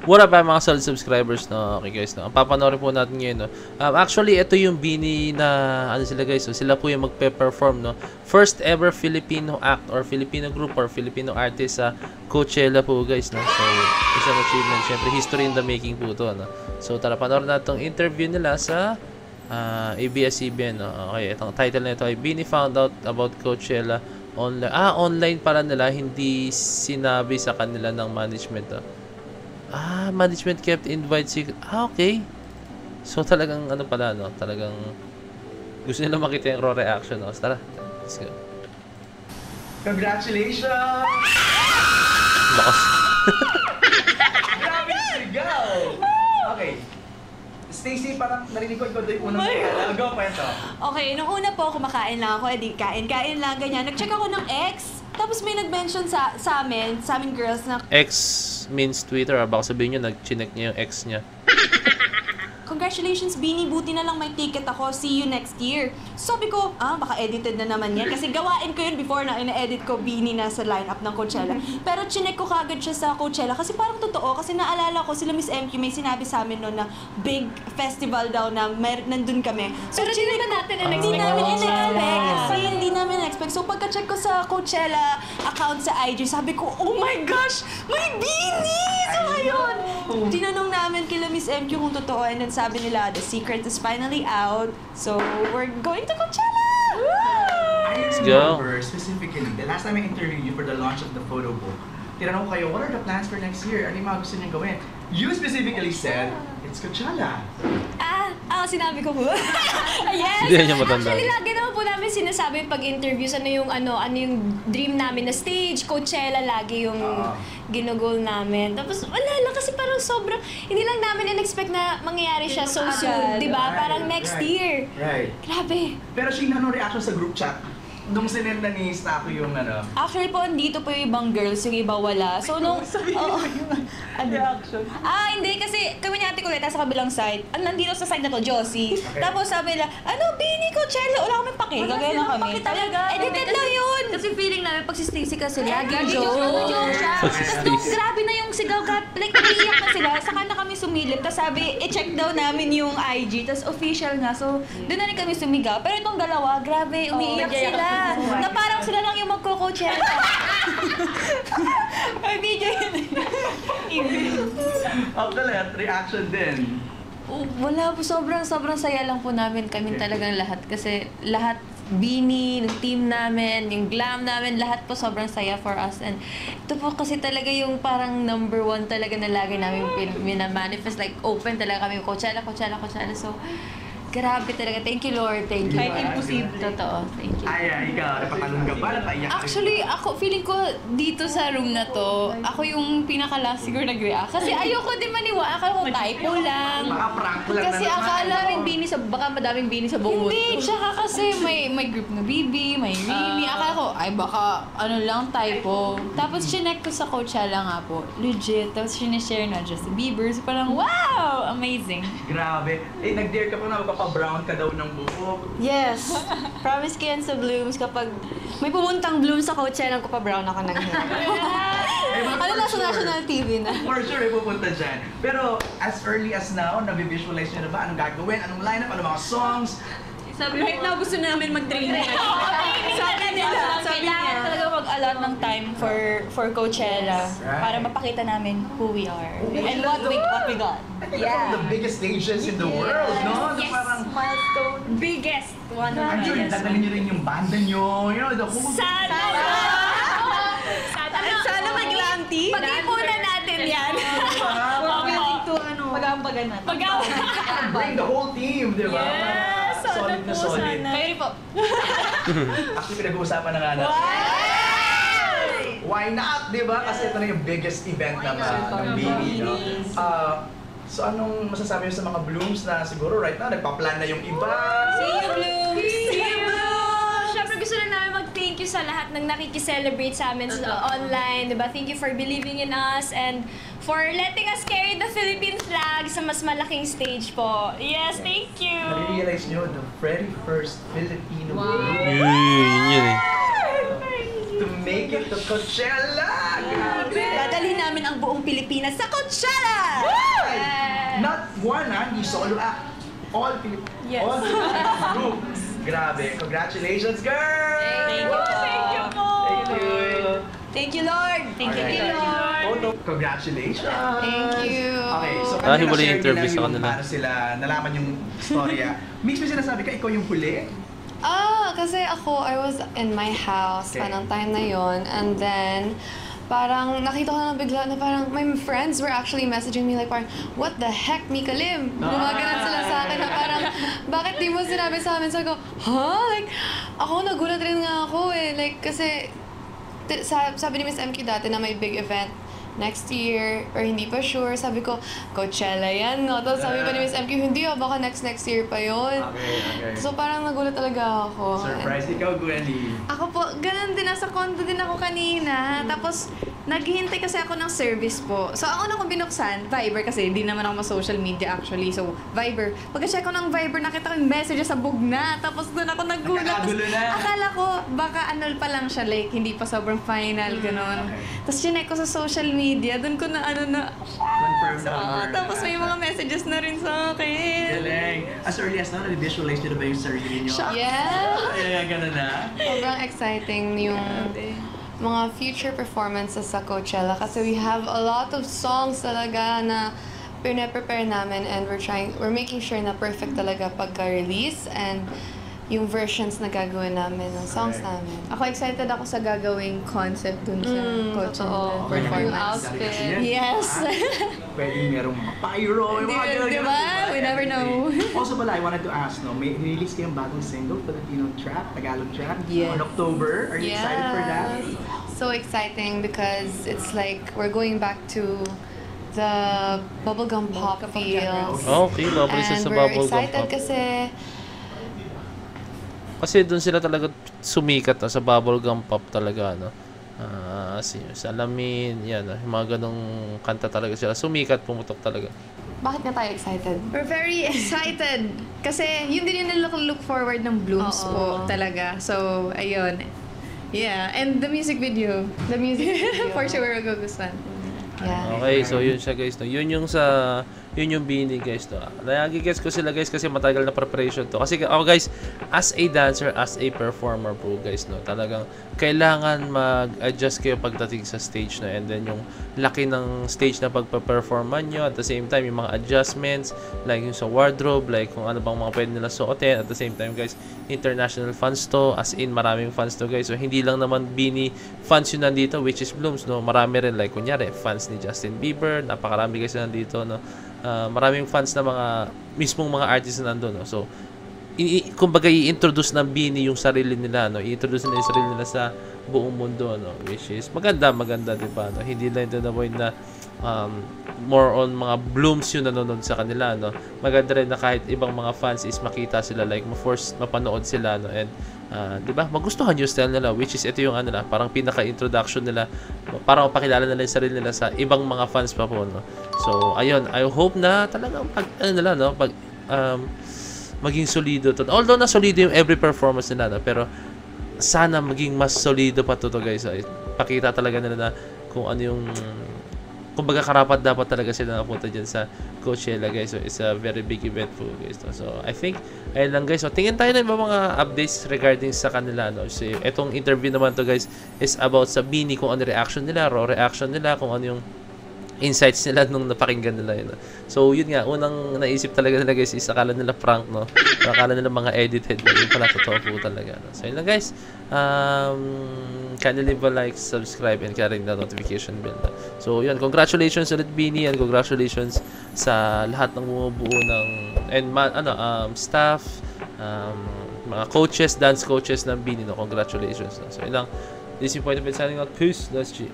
What up mga solid subscribers, no? Okay guys, no? Ang papanoorin po natin ngayon, no? Actually, ito yung Beanie na, ano sila guys, so sila po yung magpe-perform, no? First ever Filipino act or Filipino group or Filipino artist sa Coachella po guys, no? So, isang achievement, syempre, history in the making po to, no? So, tara, panoorin natin itong interview nila sa ABS-CBN, no? Okay, itong title na ito ay Beanie found out about Coachella online. Online pala nila, hindi sinabi sa kanila ng management, no? Management kept invite secret. Okay. So talagang ano pala, no? Talagang gusto nila makita yung raw reaction, no? Tara, let's go. Congratulations! Lakas. Grabe sigaw! Okay. Stacey, parang narinig ko ikaw doon yung unang go pa ito. Okay, nung una po, kumakain lang ako, edi kain lang, ganyan. Nag-check ako ng ex, tapos may nag-mention sa amin girls na X means Twitter. Baka sabihin nyo, nag-chinek niya yung ex niya. congratulations, Beanie, buti na lang may ticket ako, see you next year. Sabi ko, baka edited na naman yan. Kasi gawain ko yun before na ina-edit ko Beanie na sa lineup ng Coachella. Pero chinek ko kagad siya sa Coachella kasi parang totoo. Kasi naalala ko sila Miss MQ may sinabi sa amin noon na big festival daw na nandun kami. So, pero hindi naman natin in-expect. Hindi namin in-expect. So pagka-check ko sa Coachella account sa IG, sabi ko, oh my gosh, may Beanie! So ayun, tinanong namin kila Miss MQ kung totoo and then sabi nila, the secret is finally out. So, we're going to Coachella! I remember specifically, the last time I interviewed you for the launch of the photo book, tinanong ko kayo, what are the plans for next year? Ano yung mga gusto niyo gawin? You specifically said, it's Coachella. Sinabi ko po. Yes! Hindi niya matanda. Actually, lagi naman po namin sinasabi pag-interviews, ano yung dream namin na stage, Coachella, lagi yung ginugol namin. Tapos, wala lang kasi parang sobrang, hindi lang namin in-expect na mangyayari siya so soon, di ba? Parang next year. Right. Grabe. Pero Sheena, anong reaction sa group chat? Nung sinenda ni Stako yung ano? Actually po, andito po yung ibang girls, yung iba wala. So, nung... reaction? Hindi. Kasi kami ni Ate Coleta sa kabilang side. Nandito sa side na to, Josie. Okay. Tapos sabi nila, Beanie, Coachella, wala kami pake. Gagaya lang kami. Edited lang yun. Kasi feeling namin, pag si Stacey kasi lagi joke siya. Pag si Tapos nung Stacey. grabe na yung sigaw, like naiiyak na sila. Saka na kami sumilip. Tapos sabi, i-check daw namin yung IG. Tapos official nga. So, doon na rin kami sumigaw. Pero itong dalawa, grabe, umiiyak sila. Na parang sila lang yung magko-Coachella. May video yun. Actually, reaction din. Wala po, sobrang saya lang po namin kami talagang lahat. Kasi lahat, Beanie, yung team namin, yung glam namin, lahat po sobrang saya for us. And ito po kasi talaga yung parang number one talaga na lagi namin minamanifest. Like, open talaga kami, Coachella. So, grabe talaga. Thank you, Lord. Thank you. Kahit Lord. imposible. Totoo. Thank you. Ikaw, napatalong ka ba? Napaiyak ka? Actually, feeling ko dito sa room na to, ako yung pinaka-last siguro nag-react. Kasi ayoko din maniwala. Akala ko typo lang. Baka prank lang Kasi na naman. akala baka madaming Beanie sa buong mundo. Hindi, tsaka kasi may group na BB, may Mimi. Akala ko, baka ano lang, typo. Tapos chinek ko sa Coachella nga po. Legit. Tapos sinishare na Justin Bieber. So parang, wow! Amazing. Grabe. Nag-dare ka pa na magpapa-brown ka daw ng buhok. Yes. Promise ko yan sa Blooms kapag may pumuntang Blooms sa Coachella, ko pa brown ako ng hair. Ano na sa national TV na? For sure, pupunta dyan. Pero as early as now, nabivisualize nyo na ba? Anong gagawin? Anong lineup? Anong mga songs? Right now, gusto namin mag-training. Sabi nila. Kailangan talaga mag-allot ng time for Coachella para mapakita namin who we are and what we got. I think that's one of the biggest stages in the world, no? Yes. Parang, Biggest one of I'm the sure biggest. dadalhin nyo rin yung banda nyo, the whole... Sana mag-glam team? Pag-ipunan natin yan. Pag-aambagan natin. Bring the whole team, di ba? Yes, Solid na solid. Kayo rin po. Actually, pinag-uusapan na nga natin. Why not, di ba? Kasi ito na yung biggest event ng BB, no? So anong masasabi niyo sa mga Blooms na siguro right now nagpa-plan na yung iba? See you, Blooms! See you! Siyempre gusto lang namin mag-thank you sa lahat ng nakikiselebrate sa amin sa online, diba? Thank you for believing in us and for letting us carry the Philippine flag sa mas malaking stage po. Yes, thank you! Nare-realize niyo, the very first Filipino group Yun eh. to make it to Coachella! Grabe! Dadalhin namin namin ang buong Pilipinas sa Coachella! Not one, hindi solo act. All Yes. All Filipino group. Grabe. Congratulations, girl! Thank you. Thank you po. Thank you. Thank you, Lord. Thank you, Lord. Oh, no. Congratulations! Thank you. Okay, so huli share interview nila sa yung kanila. paano sila nalaman yung storya. Mix mo sinasabi ka, ikaw yung huli? Kasi ako, I was in my house Okay. ng time na yon, and then parang nakita ko na bigla na parang my friends were actually messaging me like parang, what the heck, Mika Lim? Gumaganan sila sa akin na parang, bakit di mo sinabi sa amin? Sabi ko, Like, ako nagulat rin nga ako eh. Like, kasi sabi ni Miss MQ dati na may big event next year, or hindi pa sure. Sabi ko, Coachella yan, no? Tapos sabi pa ni Miss MQ, hindi baka next year pa yon. Okay. So parang nagulat talaga ako. Surprise. Ikaw, Gwenny. Ako po, ganun din. Nasa condo din ako kanina. Tapos, naghihintay kasi ako ng service po. So, ang una kong binuksan, Viber kasi hindi naman ako ma-social media actually. So, Viber. Pagka-check ko ng Viber, nakita ko yung messages sa bugna. Tapos doon ako nagulat. Nagkakagulo na. Akala ko, baka pa lang siya, like, hindi pa sobrang final, ganun. Okay. Tapos, chinek ko sa social media. Doon ko na, Confirm na. tapos may mga messages na rin sa akin. Galing. As early as now, na-visualize nyo na ba yung sarili nyo? Yeah! Yeah, ganun na. Sobrang exciting yung mga future performances sa Coachella kasi we have a lot of songs talaga na pine-prepare namin, and we're making sure na perfect talaga pagka-release and yung versions na gagawin namin ng songs namin. Ako excited ako sa gagawing concept dun sa Coachella totoo. performance. Outfit. Yes. Pwede merong mga pyro, yung mga ganun. Di ba? We never know. Also pala, I wanted to ask, no, may release kayong bagong single, Filipino trap, Tagalog trap, Yes. on October. Are you excited for that? So exciting because it's like we're going back to the bubblegum pop feels. Okay, babalik And sa we're bubblegum excited pop. kasi Kasi doon sila talaga sumikat sa bubblegum pop talaga, no? Salamin, yan, yung mga ganong kanta talaga sila. Sumikat, pumutok talaga. bakit nga tayo excited? We're very excited. Kasi yun din yung look forward ng Blooms po talaga. So, ayun. Yeah. And the music video. For sure, magugustuhan. Yeah. Okay, so yun siya guys, no. Yun yung Bini guys, no. Nagigets ko sila guys kasi matagal na preparation to. Kasi ako guys, as a dancer, as a performer po guys, no, talagang kailangan mag-adjust kayo pagdating sa stage, no. And then yung laki ng stage na pagpa-performan nyo, at the same time yung mga adjustments, like yung sa wardrobe, like kung ano bang mga pwede nila suotin. At the same time guys, international fans to, as in maraming fans to guys. So hindi lang naman Bini fans yun nandito, which is Blooms, no. Marami rin, like kunyari fans ni Justin Bieber, napakarami guys na nandito, no. Maraming fans na mga mismong mga artists na nandun, no. So kumbaga i-introduce ng Bini yung sarili nila, no. I-introduce nila yung sarili nila sa buong mundo, no, which is maganda, diba, no? Hindi lang ito na point na more on mga Blooms yung nanonood sa kanila, no. Maganda rin na kahit ibang mga fans is makita sila, like ma-force mapanood sila, no. And diba, magustuhan yung style nila, which is ito yung ano na, parang pinaka-introduction nila, parang pakilala nila yung sarili nila sa ibang mga fans pa po, no. So ayun, I hope na talagang pag nila, no, pag maging solido to. Although na solido yung every performance nila, no, pero sana maging mas solido pa to guys. Pakita talaga nila na kung ano yung kumbaga karapat dapat talaga sila napunta dyan sa Coachella guys. So it's a very big event po guys, no? So I think ayun lang guys. So tingin tayo ng mga updates regarding sa kanila, no. So etong interview naman to guys is about sa Bini, kung ano reaction nila, raw reaction nila, kung ano yung insights nila nung napakinggan nila yun. So yun nga, unang naisip talaga nila guys is akala nila prank, no. Akala nila mga edited, no? Yung pala totoo po talaga, no? So yun lang guys. Kindly leave a like, subscribe, and carrying the notification bell, no? So yun, congratulations ulit Bini, and congratulations sa lahat ng bumubuo ng staff, mga coaches, dance coaches ng Bini, no. Congratulations, no? So yun lang. This is your point of signing out. Peace. Let's G.